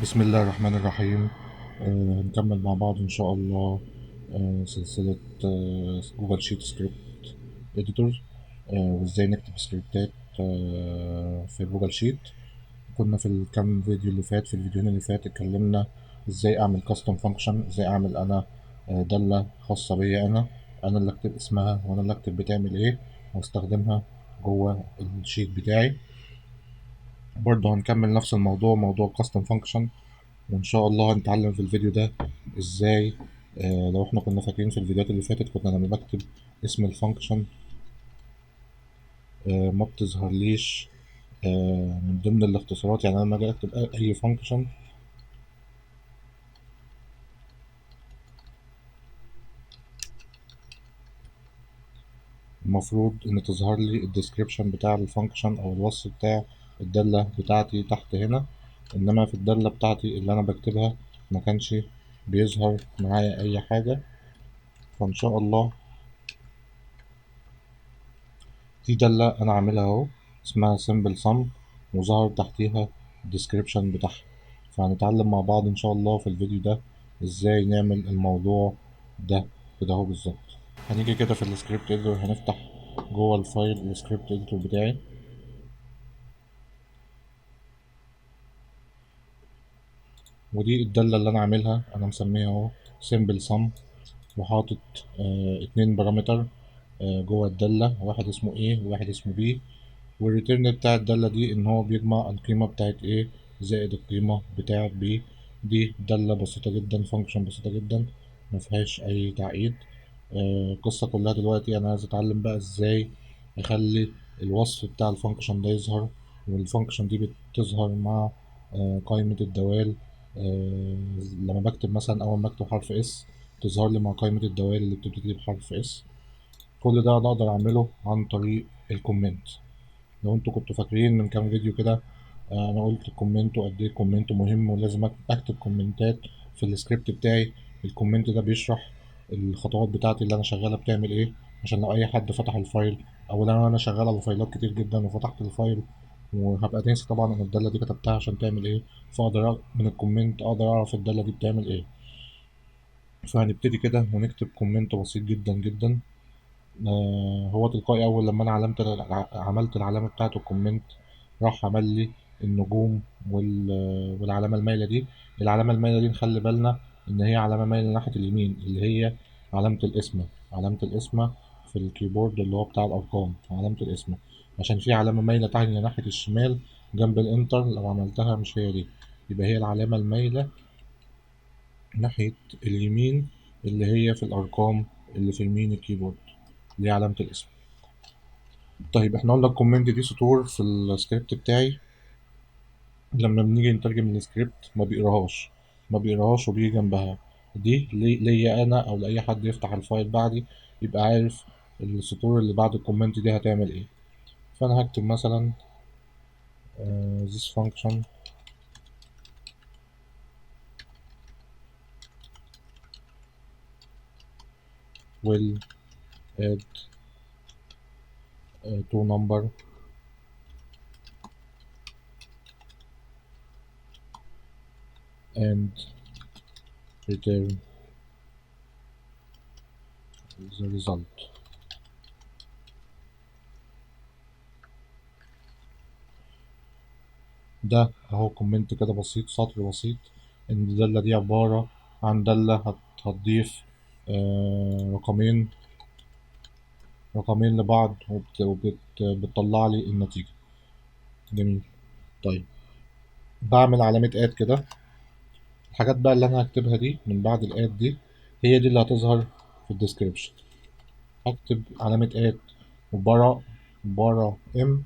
بسم الله الرحمن الرحيم. هنكمل مع بعض إن شاء الله. سلسلة جوجل شيت سكريبت إديتور، وإزاي نكتب سكريبتات في جوجل شيت. كنا في الكام فيديو اللي فات، في الفيديوهين اللي فات اتكلمنا إزاي أعمل كاستم فانكشن، إزاي أعمل أنا دالة خاصة بيا أنا اللي أكتب اسمها وأنا اللي أكتب بتعمل إيه وأستخدمها جوه الشيت بتاعي. برضه هنكمل نفس الموضوع، موضوع كاستم فانكشن، وإن شاء الله هنتعلم في الفيديو ده إزاي. لو احنا كنا فاكرين في الفيديوهات اللي فاتت، كنا لما بكتب اسم الفانكشن ما بتظهرليش من ضمن الاختصارات. يعني أنا لما أجي أكتب أي فانكشن، المفروض إن تظهر لي الديسكريبشن بتاع الفانكشن أو الوصف بتاع الدالة بتاعتي تحت هنا. إنما في الدالة بتاعتي اللي أنا بكتبها ما كانش بيظهر معايا أي حاجة. فإن شاء الله في دالة أنا عاملها أهو، اسمها simple sum، وظهر تحتيها الديسكريبشن بتاعها. فهنتعلم مع بعض إن شاء الله في الفيديو ده إزاي نعمل الموضوع ده كده أهو بالظبط. هنيجي كده في السكريبت إديتور، هنفتح جوه الفايل السكريبت إديتور بتاعي، ودي الدالة اللي أنا عاملها. أنا مسميها أهو simple sum، وحاطط اتنين بارامتر جوه الدالة، واحد اسمه A وواحد اسمه B. والريتيرن بتاع الدالة دي إن هو بيجمع القيمة بتاعت A زائد القيمة بتاعت B. دي دالة بسيطة جدا، فانكشن بسيطة جدا مفيهاش أي تعقيد. القصة كلها دلوقتي أنا عايز أتعلم بقى إزاي أخلي الوصف بتاع الفانكشن ده يظهر، والفانكشن دي بتظهر مع قائمة الدوال. لما بكتب مثلا، أول ما أكتب حرف اس تظهر لي مع قائمة الدوال اللي بتبتدي بحرف اس. كل ده أنا أقدر أعمله عن طريق الكومنت. لو انتوا كنتوا فاكرين من كام فيديو كده، انا قلت الكومنت وقد ايه الكومنت مهم، ولازم اكتب كومنتات في السكريبت بتاعي. الكومنت ده بيشرح الخطوات بتاعتي اللي انا شغالة بتعمل ايه، عشان لو اي حد فتح الفايل، او لو انا شغال على فايلات كتير جدا وفتحت الفايل وهبقى ناسي طبعا ان الدالة دي كتبتها عشان تعمل ايه، فاقدر من الكومنت اقدر اعرف الدالة دي بتعمل ايه. فهنبتدي كده ونكتب كومنت بسيط جدا جدا. هو تلقائي أول لما أنا عملت العلامة بتاعة الكومنت، راح عمل لي النجوم والعلامة المايلة دي. العلامة المايلة دي نخلي بالنا إن هي علامة مايلة ناحية اليمين، اللي هي علامة القسمة. علامة القسمة في الكيبورد اللي هو بتاع الأرقام، علامة القسمة. عشان في علامة مايلة تانية ناحية الشمال جنب الإنتر، لو عملتها مش هي دي، يبقى هي العلامة المايلة ناحية اليمين اللي هي في الأرقام اللي في يمين الكيبورد، اللي هي علامة الاسم. طيب احنا قلنا الكومنت دي سطور في السكريبت بتاعي. لما بنيجي نترجم السكريبت ما بيقراهاش وبيجي جنبها. دي ليا انا او لاي حد يفتح الفايل بعدي يبقى عارف السطور اللي بعد الكومنت دي هتعمل ايه. فانا هكتب مثلا this function will add to number and return the result. ده اهو كومنت كده بسيط، سطر بسيط، ان الدالة دي عبارة عن دالة هتضيف رقمين لبعض وبتطلع لي النتيجة. جميل. طيب بعمل علامة اد كده. الحاجات بقى اللي انا هكتبها دي من بعد الاد دي هي دي اللي هتظهر في الديسكريبشن. هكتب علامة اد وبارا ام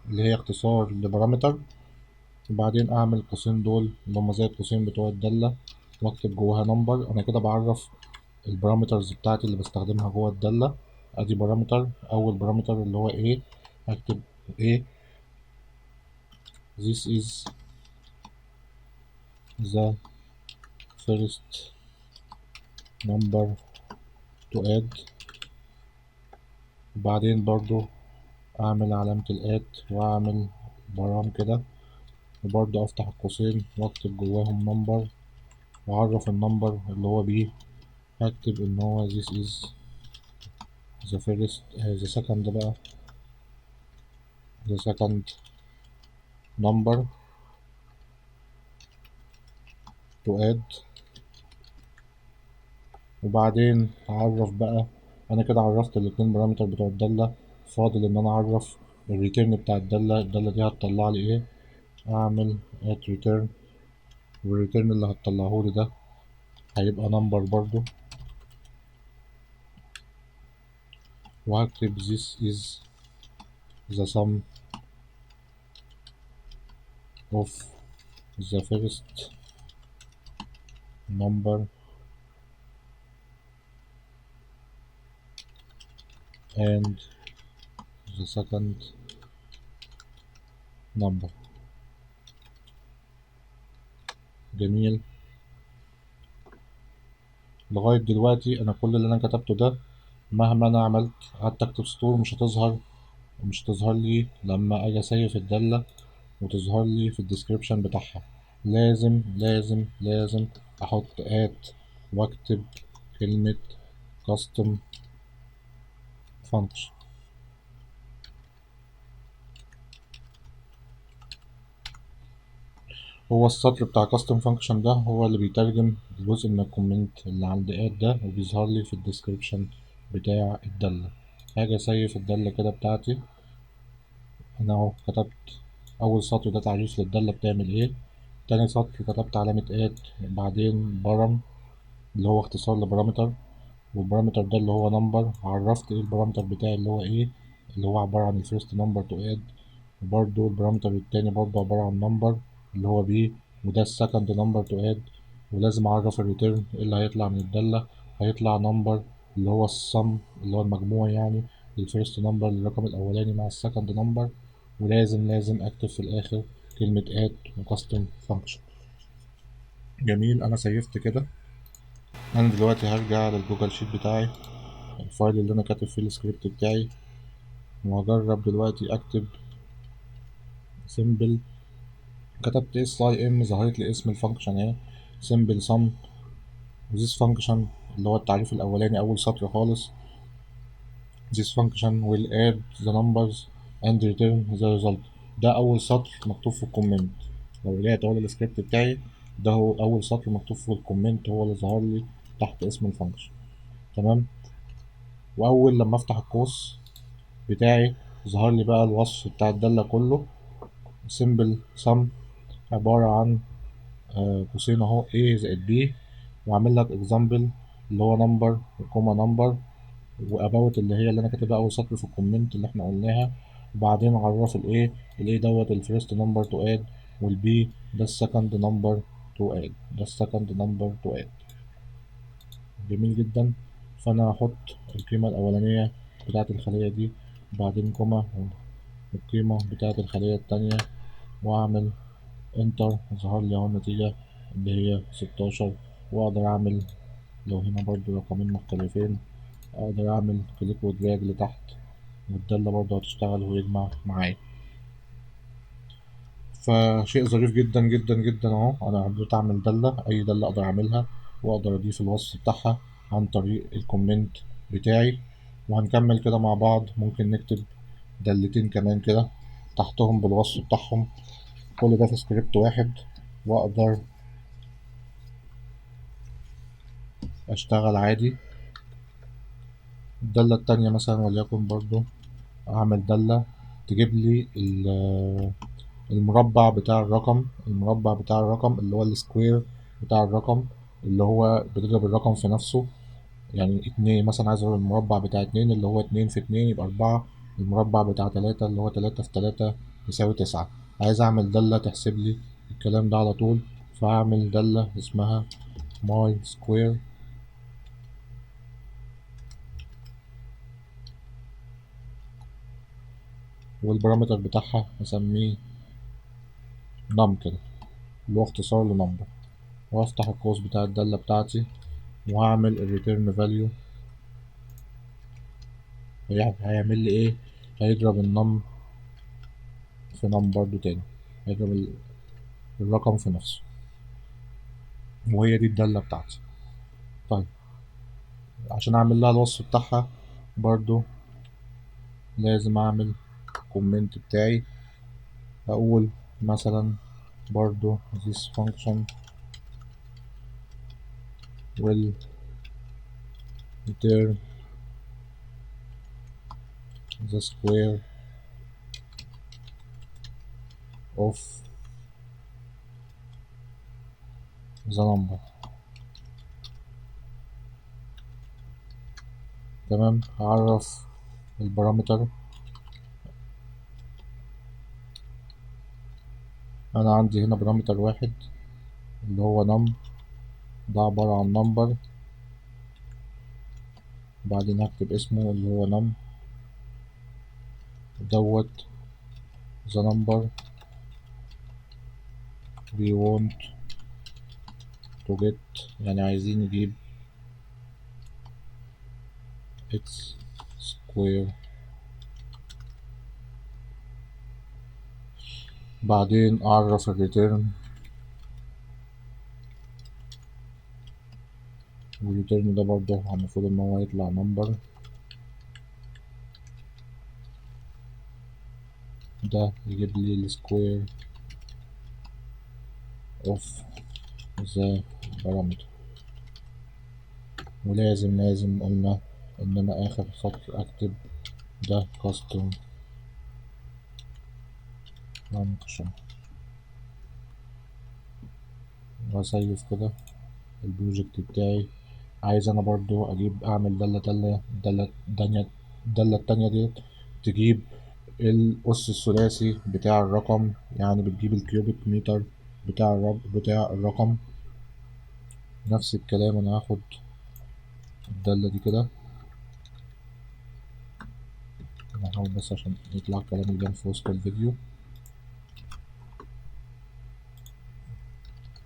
اللي هي اختصار لبارامتر، وبعدين اعمل القوسين دول اللي هما زي القوسين بتوع الدالة، واكتب جواها نمبر. انا كده بعرف البارامترز بتاعتي اللي بستخدمها جوه الدالة. ادي بارامتر، اول بارامتر اللي هو A، هكتب A this is the first number to add. وبعدين برضو اعمل علامة الات واعمل برام كده، وبرضه افتح القوسين واكتب جواهم نمبر، واعرف النمبر اللي هو بيه. هكتب ان هو this is the first the second بقى the second number to add. وبعدين اعرف بقى، انا كده عرفت الاتنين بارامتر بتوع الدالة، فاضل ان انا اعرف الريتيرن بتاع الدالة دي هتطلع لي ايه. اعمل at return، والريتيرن اللي هتطلعهولي ده هيبقى نمبر برضو، وهكتب this is the sum of the first number and the second number. جميل. لغاية دلوقتي أنا كل اللي أنا كتبته ده مهما أنا عملت قعدت أكتب سطور مش هتظهر لي لما أجي أسيف الدالة وتظهر لي في الديسكريبشن بتاعها. لازم أحط وأكتب كلمة custom function. هو السطر بتاع custom function ده هو اللي بيترجم الجزء من الكومنت اللي عند ده وبيظهر لي في الديسكريبشن بتاع الدالة. هاجي أسيف الدالة كده بتاعتي. أنا أهو كتبت أول سطر ده تعريف للدالة بتعمل إيه، تاني سطر كتبت علامة بعدين برم اللي هو اختصار لبارامتر، والبارامتر ده اللي هو نمبر، عرفت ايه البارامتر بتاعي اللي هو ايه، اللي هو عبارة عن الفيرست نمبر تو اد. وبرضه البارامتر التاني برضه عبارة عن نمبر اللي هو بي، وده السكند نمبر تو اد. ولازم اعرف الريتيرن ايه اللي هيطلع من الدالة. هيطلع نمبر اللي هو السم اللي هو المجموع يعني، الفيرست نمبر الرقم الاولاني مع السكند نمبر. ولازم اكتب في الاخر كلمة اد وكاستم فانكشن. جميل. انا سيفت كده. انا دلوقتي هرجع للجوجل شيت بتاعي، الفايل اللي انا كاتب فيه السكريبت بتاعي، وهجرب دلوقتي اكتب سيمبل. كتبت اس اي ام، ظهرت لي اسم الفانكشن اهي، سيمبل سم. وذيس فانكشن اللي هو التعريف الاولاني اول سطر خالص. this function will add the numbers and return the result. ده اول سطر مكتوب في الكومنت. لو رجعت اول السكريبت بتاعي، ده هو اول سطر مكتوب في الكومنت، هو اللي ظهر لي تحت اسم الفانكشن. تمام. واول لما افتح القوس بتاعي ظهر لي بقى الوصف بتاع الدالة كله. simple sum عبارة عن قوسين اهو A زائد B، وعامل لك example اللي هو number وكوما number واباوت اللي هي اللي انا كاتبها اول سطر في الكومنت اللي احنا قلناها. وبعدين عرف الايه دوت الفيرست نمبر تو اد، والبي ده السكند نمبر تو اد. جميل جدا. فانا هحط القيمة الاولانية بتاعت الخلية دي، وبعدين كوما، والقيمة بتاعت الخلية التانية، واعمل انتر. ظهر لي اهو النتيجة اللي هي 16. واقدر اعمل لو هنا برضو رقمين مختلفين، اقدر اعمل كليك ودراج لتحت، والدالة برضو هتشتغل ويجمع معايا. فشيء ظريف جدا اهو. انا قدرت اعمل دالة، اي دالة اقدر اعملها، واقدر اضيف الوصف بتاعها عن طريق الكومنت بتاعي. وهنكمل كده مع بعض، ممكن نكتب دالتين كمان كده تحتهم بالوصف بتاعهم، كل ده في سكريبت واحد، واقدر اشتغل عادي. الدالة التانية مثلا وليكن برضو اعمل دالة تجيب لي المربع بتاع الرقم اللي هو السكوير بتاع الرقم، اللي هو بتضرب الرقم في نفسه. يعني اتنين مثلا، عايز اضرب المربع بتاع اتنين اللي هو اتنين في اتنين يبقى اربعة، المربع بتاع تلاتة اللي هو تلاتة في تلاتة يساوي تسعة. عايز اعمل دالة تحسب لي الكلام ده على طول، فاعمل دالة اسمها ماي سكوير، والبارامتر بتاعها هسميه نم كده، اللي هو اختصار لنمبر. وافتح القوس بتاع الدالة بتاعتي، وهعمل الريتيرن فاليو. هيعمل لي ايه؟ هيضرب النم في نم برضو تاني، هيضرب الرقم في نفسه، وهي دي الدالة بتاعتي. طيب عشان اعمل لها الوصف بتاعها برضو لازم اعمل كومنت بتاعي، اقول مثلا برضو this function will return the square of the number. تمام. هعرف البارامتر. انا عندي هنا بارامتر واحد اللي هو num، ده عبارة عن number، بعدين هكتب اسمه اللي هو num دوت the number we want to get، يعني عايزين نجيب x square. بعدين أعرف الريتيرن، والريتيرن ده برضه المفروض إن هو يطلع نمبر، ده يجيب لي السكوير اوف ذا بارامتر. ولازم قلنا إن أنا آخر سطر أكتب ده custom function، وأسيف كده البروجكت بتاعي. عايز أنا برضو أجيب أعمل الدالة التانية ديت تجيب الأس الثلاثي بتاع الرقم، يعني بتجيب الكيوبيك متر بتاع الرقم. نفس الكلام أنا هاخد الدالة دي كده، أنا هحاول بس عشان يطلع الكلام يبان في وسط الفيديو.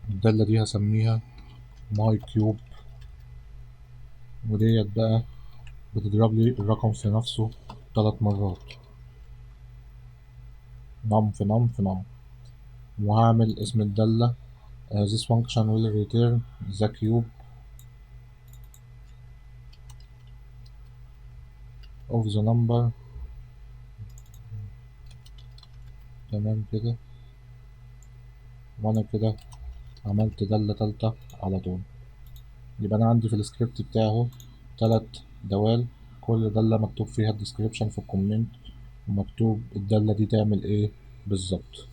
الدالة دي هسميها ماي كيوب، وديت بقى بتضرب لي الرقم في نفسه 3 مرات، نم في نم في نم. وهعمل اسم الدالة this function will return the cube of the number. تمام كده، وانا كده عملت دالة تالتة على طول. يبقى انا عندي في السكريبت بتاعي اهو 3 دوال، كل دالة مكتوب فيها الديسكريبشن في الكومنت، ومكتوب الدالة دي تعمل ايه بالظبط.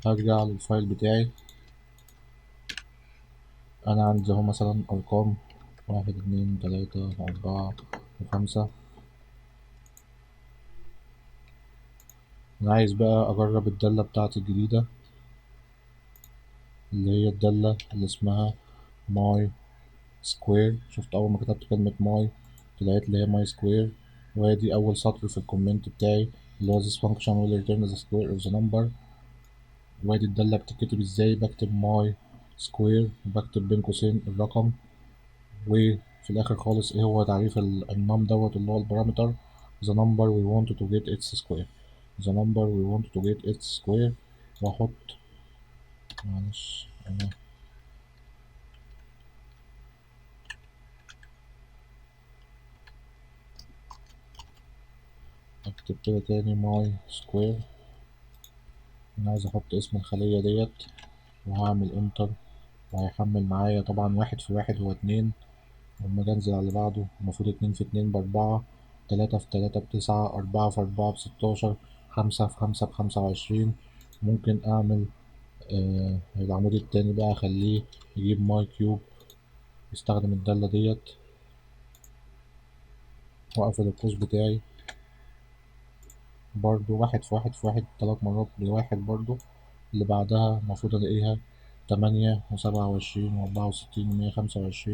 هرجع للفايل بتاعي، انا عندي اهو مثلا ارقام 1 2 3 4 و5. انا عايز بقى اجرب الدالة بتاعتي الجديدة اللي هي الدالة اللي اسمها ماي سكوير. شفت اول ما كتبت كلمة ماي طلعت لي هي ماي سكوير، وادي اول سطر في الكومنت بتاعي اللي هو this function will return the square of the number. وادي الدالة بتتكتب ازاي، بكتب ماي سكوير وبكتب بين قوسين الرقم، وفي الاخر خالص ايه هو تعريف النم دوت اللي هو البارامتر the number we want to get its square، the number we want to get its square. واحط، معلش انا اكتب كده تاني ماي سكوير. انا عايز احط اسم الخلية ديت، وهعمل انتر، وهيحمل معايا طبعا 1 في 1 هو 2، لما اجي انزل على اللي بعده المفروض 2 في 2 ب4، 3 في 3 ب9، 4 في 4 ب16، 5 في 5 ب25. ممكن اعمل العمود التاني بقى اخليه يجيب ماي كيوب، يستخدم الدالة ديت، واقفل القوس بتاعي. برضو 1 في 1 في 1 3 مرات بواحد برضو. اللي بعدها المفروض الاقيها 8 و27 و64 و125.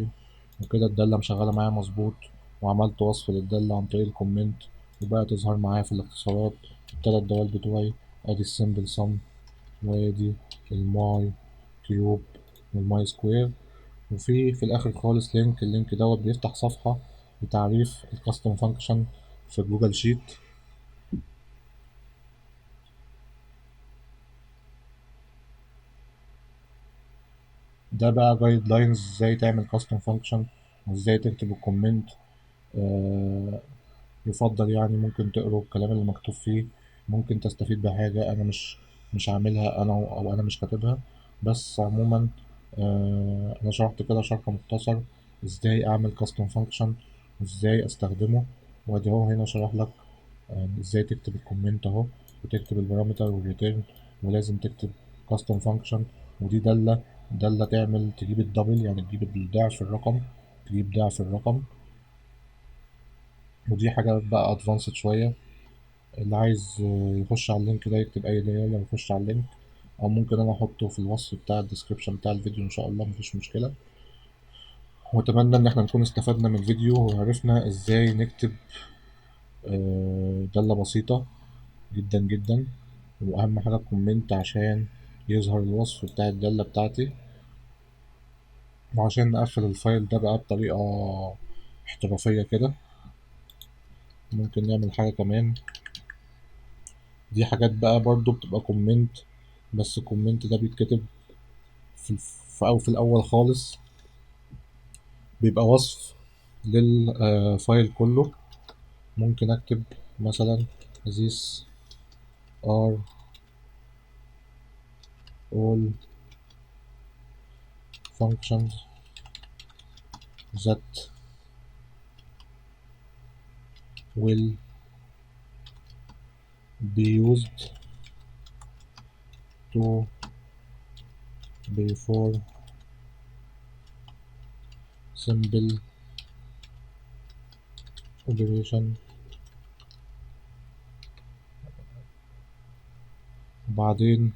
وكده الدالة مشغلة معايا مظبوط، وعملت وصف للدالة عن طريق الكومنت، وبقى تظهر معايا في الاختصارات ال3 دوال بتوعي. ادي السمبل سم، وادي الماي كيوب والماي سكوير. وفي الاخر خالص اللينك دوت بيفتح صفحة بتعريف الكاستم فانكشن في جوجل شيت. ده بقى جايد لاينز ازاي تعمل كاستم فانكشن وازاي تكتب الكومنت. آه، يفضل يعني ممكن تقروا الكلام اللي مكتوب فيه، ممكن تستفيد بحاجة أنا مش عاملها أنا أو أنا مش كاتبها. بس عموما أنا شرحت كده شرح مختصر إزاي أعمل كاستم فانكشن وإزاي أستخدمه. وأدي هو هنا شرح لك إزاي تكتب الكومنت أهو، وتكتب البارامتر والريتيرن، ولازم تكتب كاستم فانكشن. ودي دالة تعمل تجيب الدبل، يعني تجيب الضعف الرقم، تجيب ضعف الرقم. ودي حاجة بقى ادفانسد شوية. اللي عايز يخش على اللينك ده يكتب اي دالة يخش على اللينك، او ممكن انا احطه في الوصف بتاع الديسكريبشن بتاع الفيديو ان شاء الله، مفيش مشكلة. واتمنى ان احنا نكون استفدنا من الفيديو وعرفنا ازاي نكتب دالة بسيطة جدا جدا. واهم حاجة كومنت عشان يظهر الوصف بتاع الدالة بتاعتي، وعشان نقفل الفايل ده بقى بطريقة احترافية كده. ممكن نعمل حاجة كمان، دي حاجات بقى برضو بتبقى كومنت، بس الكومنت ده بيتكتب أو في الأول خالص بيبقى وصف للفايل كله. ممكن أكتب مثلا these are all functions that will be used to perform simple operation. وبعدين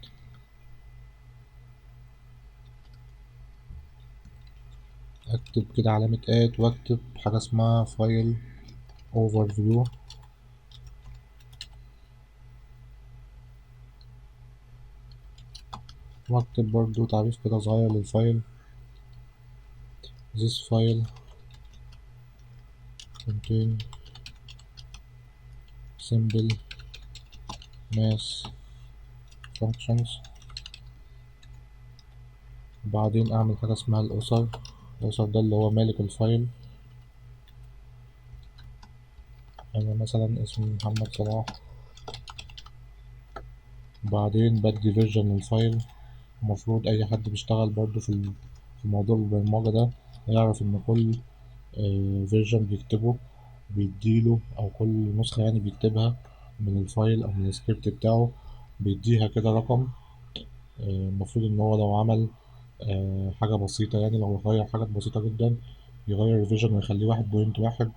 أكتب كده علامة آت، وأكتب حاجة اسمها file overview، وأكتب برضو تعريف كده صغير للفايل. this file contain simple math functions. وبعدين أعمل حاجة اسمها الأسر ده اللي هو مالك الفايل. أنا مثلا اسمي محمد صلاح. وبعدين بدي فيرجن للفايل. المفروض أي حد بيشتغل برضو في موضوع البرمجة ده يعرف إن كل فيرجن بيكتبه بيديله، أو كل نسخة يعني بيكتبها من الفايل أو من السكريبت بتاعه بيديها كده رقم. المفروض إن هو لو عمل حاجة بسيطة، يعني لو غير حاجات بسيطة جدا يغير الفيجن ويخليه 1.1،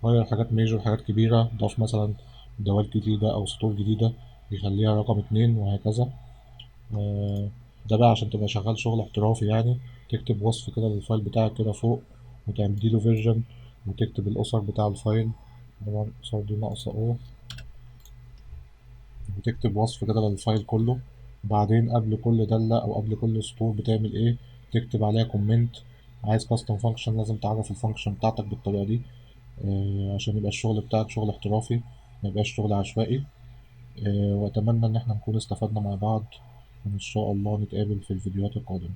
غير حاجات ميجور حاجات كبيرة، ضاف مثلا دوال جديدة أو سطور جديدة يخليها رقم 2 وهكذا. آه، ده بقى عشان تبقى شغال شغل احترافي، يعني تكتب وصف كده للفايل بتاعك كده فوق وتديله فيرجن، وتكتب الأسر بتاع الفايل. طبعا الأسر دي ناقصة أو، وتكتب وصف كده للفايل كله. وبعدين قبل كل دالة أو قبل كل سطور بتعمل إيه تكتب عليها كومنت. عايز كاستم فانكشن لازم تعرف الفانكشن بتاعتك بالطريقة دي، عشان يبقى الشغل بتاعك شغل احترافي ميبقاش شغل عشوائي. وأتمنى إن احنا نكون استفدنا مع بعض، وإن شاء الله نتقابل في الفيديوهات القادمة.